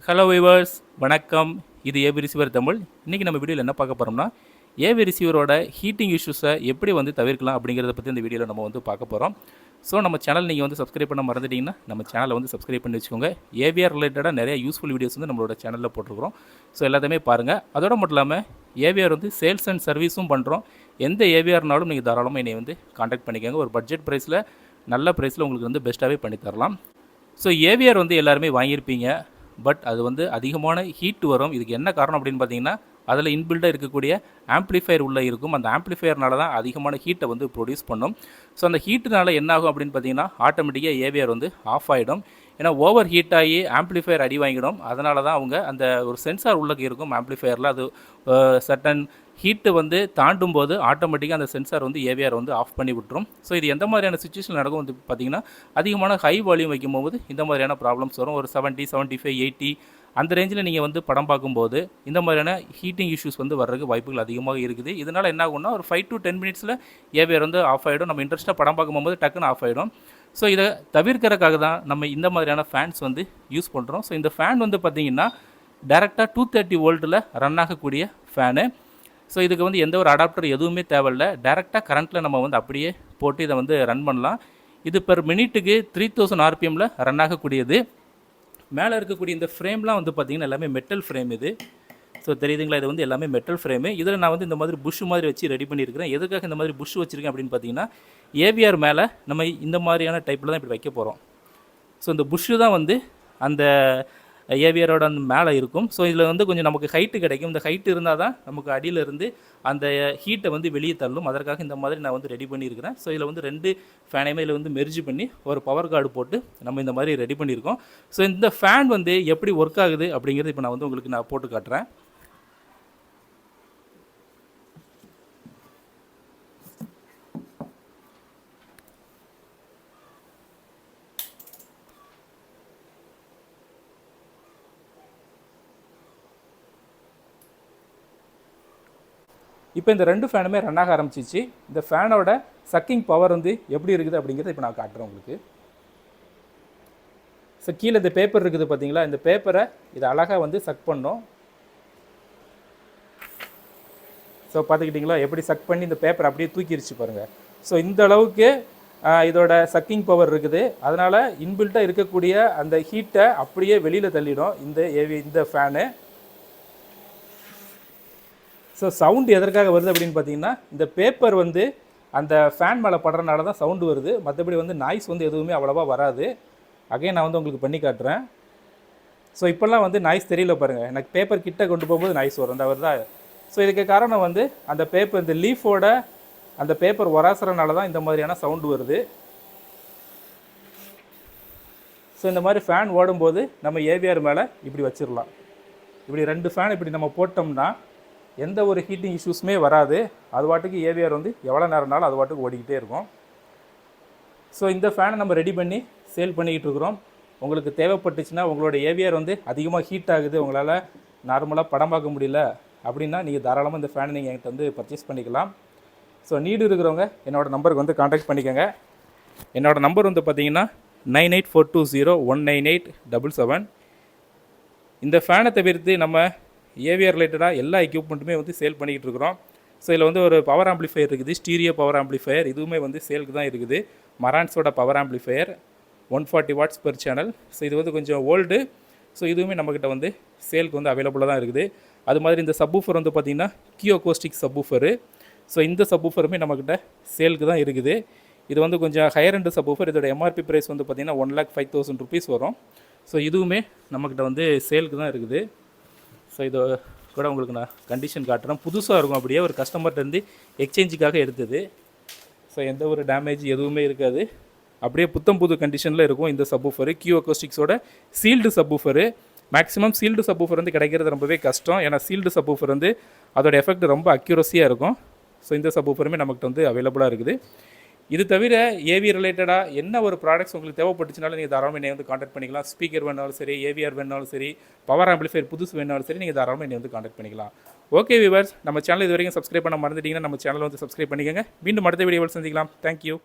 Hello viewers, வணக்கம். இது AV receiver Tamil. இன்றைக்கி நம்ம வீடியோவில் என்ன பார்க்க போகிறோம்னா, ஏவி ரிசீவரோட ஹீட்டிங் இஷ்யூஸை எப்படி தவிர்க்கலாம் அப்படிங்கிறத பற்றி இந்த வீடியோவில் நம்ம பார்க்க போகிறோம். ஸோ நம்ம சேனல் நீங்கள் சப்ஸ்கிரைப் பண்ண மறந்துட்டிங்கன்னா நம்ம சேனலை சப்ஸ்கிரைப் பண்ணி வச்சுக்கோங்க. ஏவிஆர் ரிலேட்டடாக நிறைய யூஸ்ஃபுல் வீடியோஸ் நம்மளோட சேனலில் போட்டிருக்கிறோம். ஸோ எல்லாத்தையுமே பாருங்கள். அதோட மட்டும் இல்லாமல் ஏவிஆர் சேல்ஸ் அண்ட் சர்வீஸும் பண்ணுறோம். எந்த ஏவிஆர்னாலும் நீங்கள் தாராளமாக என்னை காண்டாக்ட் பண்ணிக்கோங்க. ஒரு பட்ஜெட் ப்ரைஸில் நல்ல ப்ரைஸில் உங்களுக்கு பெஸ்ட்டாகவே பண்ணி தரலாம். ஸோ ஏவிஆர் எல்லாருமே வாங்கியிருப்பீங்க. பட் அது அதிகமான ஹீட் வரும். இதுக்கு என்ன காரணம் அப்படின்னு பார்த்தீங்கன்னா, அதில் இன்பில்டாக இருக்கக்கூடிய ஆம்ப்ளிஃபையர் உள்ளே இருக்கும். அந்த ஆம்ப்ளிஃபையர்னால தான் அதிகமான ஹீட்டை ப்ரொடியூஸ் பண்ணும். ஸோ அந்த ஹீட்டுனால என்ன ஆகும் அப்படின்னு பார்த்தீங்கன்னா, ஆட்டோமேட்டிக்காக ஏவிஆர் ஆஃப் ஆகிடும். ஏன்னா ஓவர் ஹீட் ஆகி ஆம்ப்ளிஃபையர் அடி வாங்கிடும். அதனால தான் அவங்க அந்த ஒரு சென்சார் உள்ளே இருக்கும் ஆம்ப்ளிஃபையரில். அது சர்டன் ஹீட்டு தாண்டும் போது ஆட்டோமேட்டிக்காக அந்த சென்சார் ஏவிஆர் ஆஃப் பண்ணி விட்டுரும். ஸோ இது எந்த மாதிரியான சுச்சுவேஷன் நடக்கும் பார்த்தீங்கன்னா, அதிகமான ஹை வால்யூம் வைக்கும்போது இந்த மாதிரியான ப்ராப்ளம்ஸ் வரும். ஒரு 70, 75, 80 அந்த ரேஞ்சில் நீங்கள் படம் பார்க்கும்போது இந்த மாதிரியான ஹீட்டிங் இஷ்யூஸ் வர்றதுக்கு வாய்ப்புகள் அதிகமாக இருக்குது. இதனால் என்ன ஆகும்னா, ஒரு 5 to 10 மினிட்ஸில் ஏவிஆர் ஆஃப் ஆகிடும். நம்ம இன்ட்ரெஸ்ட்டாக படம் பார்க்கும்போது டக்குன்னு ஆஃப் ஆகிடும். ஸோ இதை தவிர்க்கிறதுக்காக தான் நம்ம இந்த மாதிரியான ஃபேன்ஸ் யூஸ் பண்ணுறோம். ஸோ இந்த ஃபேன் பார்த்தீங்கன்னா டேரெக்டாக 230 வோல்ட்டில் ரன் ஆகக்கூடிய ஃபேனு. ஸோ இதுக்கு எந்த ஒரு அடாப்டர் எதுவுமே தேவையில்லை. டேரெக்டாக கரண்ட்டில் நம்ம அப்படியே போட்டு இதை ரன் பண்ணலாம். இது பெர் மினிட்டுக்கு 3000 RPMல ரன் ஆகக்கூடியது. மேலே இருக்கக்கூடிய இந்த ஃப்ரேம்லாம் பார்த்திங்கன்னா எல்லாமே மெட்டல் ஃப்ரேம் இது. ஸோ தெரியுதுங்களா, இது எல்லாமே மெட்டல் ஃப்ரேமு. இதில் நான் இந்த மாதிரி புஷ் மாதிரி வச்சு ரெடி பண்ணியிருக்கிறேன். எதுக்காக இந்த மாதிரி புஷ் வச்சுருக்கேன் அப்படின்னு பார்த்தீங்கன்னா, ஏவிஆர் மேலே நம்ம இந்த மாதிரியான டைப்பில் தான் இப்படி வைக்க போகிறோம். ஸோ இந்த புஷ்ஷு தான் அந்த ஏவிஆரோட அந்த மேலே இருக்கும். ஸோ இதில் கொஞ்சம் நமக்கு ஹைட்டு கிடைக்கும். இந்த ஹைட்டு இருந்தால் தான் நமக்கு அடியிலிருந்து அந்த ஹீட்டை வெளியே தள்ளும். அதற்காக இந்த மாதிரி நான் ரெடி பண்ணியிருக்கிறேன். ஸோ இதில் 2 ஃபேனையுமே இதில் மெர்ஜ் பண்ணி ஒரு பவர் கார்டு போட்டு நம்ம இந்த மாதிரி ரெடி பண்ணியிருக்கோம். ஸோ இந்த ஃபேன் எப்படி ஒர்க் ஆகுது அப்படிங்கிறது இப்போ நான் உங்களுக்கு நான் போட்டு காட்டுறேன். இப்போ இந்த 2 ஃபேனுமே ரன் ஆக ஆரம்பிச்சிச்சு. இந்த ஃபேனோட சக்கிங் பவர் எப்படி இருக்குது அப்படிங்கிறத இப்போ நான் காட்டுறேன் உங்களுக்கு. ஸோ கீழே இந்த பேப்பர் இருக்குது பார்த்தீங்களா, இந்த பேப்பரை இதை அழகாக சக் பண்ணோம். ஸோ பார்த்துக்கிட்டிங்களா எப்படி சக் பண்ணி இந்த பேப்பரை அப்படியே தூக்கிடுச்சு பாருங்கள். ஸோ இந்த அளவுக்கு இதோட சக்கிங் பவர் இருக்குது. அதனால் இன்பில்ட்டாக இருக்கக்கூடிய அந்த ஹீட்டை அப்படியே வெளியில் தள்ளிடும் இந்த ஃபேனு. ஸோ சவுண்டு எதற்காக வருது அப்படின்னு பார்த்தீங்கன்னா, இந்த பேப்பர் அந்த ஃபேன் மேலே படுறதுனால தான் சவுண்டு வருது. மற்றபடி நாய்ஸ் எதுவுமே அவ்வளோவா வராது. அகைன் நான் உங்களுக்கு பண்ணி காட்டுறேன். ஸோ இப்போல்லாம் நாய்ஸ் தெரியல பாருங்கள். எனக்கு பேப்பர் கிட்ட கொண்டு போகும்போது நாய்ஸ் வரும், அந்த வருதா. ஸோ இதுக்கு காரணம் அந்த பேப்பர், இந்த லீஃபோட அந்த பேப்பர் உராசுறனால தான் இந்த மாதிரியான சவுண்டு வருது. ஸோ இந்த மாதிரி ஃபேன் ஓடும்போது நம்ம ஏவிஆர் மேலே இப்படி வச்சிடலாம். இப்படி 2 ஃபேன் இப்படி நம்ம போட்டோம்னா எந்த ஒரு ஹீட்டிங் இஷ்யூஸுமே வராது. அது வாட்டுக்கு ஏவிஆர் எவ்வளோ நேரம்னாலும் அது வாட்டுக்கு ஓடிக்கிட்டே இருக்கும். ஸோ இந்த ஃபேனை நம்ம ரெடி பண்ணி சேல் பண்ணிக்கிட்டு இருக்கிறோம். உங்களுக்கு தேவைப்பட்டுச்சுன்னா, உங்களோட ஏவிஆர் அதிகமாக ஹீட் ஆகுது, உங்களால் நார்மலாக படம் பார்க்க முடியல அப்படின்னா நீங்கள் தாராளமாக இந்த ஃபேனை நீங்கள் என்கிட்ட பர்ச்சேஸ் பண்ணிக்கலாம். ஸோ நீடு இருக்கிறவங்க என்னோடய நம்பருக்கு காண்டாக்ட் பண்ணிக்கோங்க. என்னோடய நம்பர் பார்த்தீங்கன்னா 9842019877. இந்த ஃபேனை தவிர்த்து நம்ம ஏவிஆர் ரிலேட்டடாக எல்லா எக்யூப்மெண்ட்டுமே சேல் பண்ணிக்கிட்டு இருக்கிறோம். ஸோ இதில் ஒரு பவர் ஆம்ப்ளிஃபையர் இருக்குது, ஸ்டீரியோ பவர் ஆம்ப்ளிஃபையர். இதுவுமே சேலுக்கு தான் இருக்குது. மரான்ஸோட power amplifier 140 watts per channel. So இது கொஞ்சம் ஓல்டு. ஸோ இதுவுமே நம்மக்கிட்ட சேலுக்கு அவைலபிளாக தான் இருக்குது. அது மாதிரி இந்த சப்வூஃபர் பார்த்திங்கன்னா கியோகோஸ்டிக் சப்வூஃபரு. ஸோ இந்த சப்வூஃபருமே நம்மக்கிட்ட சேலுக்கு தான் இருக்குது. இது கொஞ்சம் ஹையர் எண்ட் சப்வூஃபர். இதோட எம்ஆர்பி ப்ரைஸ் பார்த்திங்கன்னா 1,05,000 rupees வரும். ஸோ இதுவுமே நம்மக்கிட்ட சேலுக்கு தான் இருக்குது. ஸோ இது கூட உங்களுக்கு நான் கண்டிஷன் காட்டுறேன். புதுசாக இருக்கும், அப்படியே ஒரு கஸ்டமர்கிட்டருந்து எக்ஸ்சேஞ்சுக்காக எடுத்தது. ஸோ எந்த ஒரு டேமேஜ் எதுவுமே இருக்காது, அப்படியே புத்தம் புது கண்டிஷனில் இருக்கும் இந்த சப்வூஃபரு. கியோகோஸ்டிக்ஸோட sealed subwoofer. Maximum sealed subwoofer கிடைக்கிறது ரொம்பவே கஷ்டம். ஏன்னா சீல்டு சப்வூஃபர் அதோட எஃபெக்ட் ரொம்ப அக்யூரஸியாக இருக்கும். ஸோ இந்த சப்வூஃபருமே நம்மகிட்ட அவைலபிளாக இருக்குது. இது தவிர ஏவி ரிலேட்டடாக என்ன ஒரு ப்ராடக்ட்ஸ் உங்களுக்கு தேவைப்பட்டுச்சுனாலும் நீங்கள் தாராளமாக என்னை காண்டாக்ட் பண்ணிக்கலாம். ஸ்பீக்கர் வேணாலும் சரி, ஏவிஆர் வேணாலும் சரி, பவர் ஆம்பிளிஃபையர் புதுசு வேணாலும் சரி, நீங்கள் தாராளமாக என்னை காண்டாக்ட் பண்ணிக்கலாம். ஓகே வியூவர்ஸ், நம்ம சேனல் இது வரைக்கும் சப்ஸ்கிரைப் பண்ண மறந்துட்டீங்கன்னா நம்ம சேனலை சப்ஸ்கிரைப் பண்ணிக்கோங்க. மீண்டும் அடுத்த வீடியோவில் சந்திக்கலாம். தேங்க்யூ.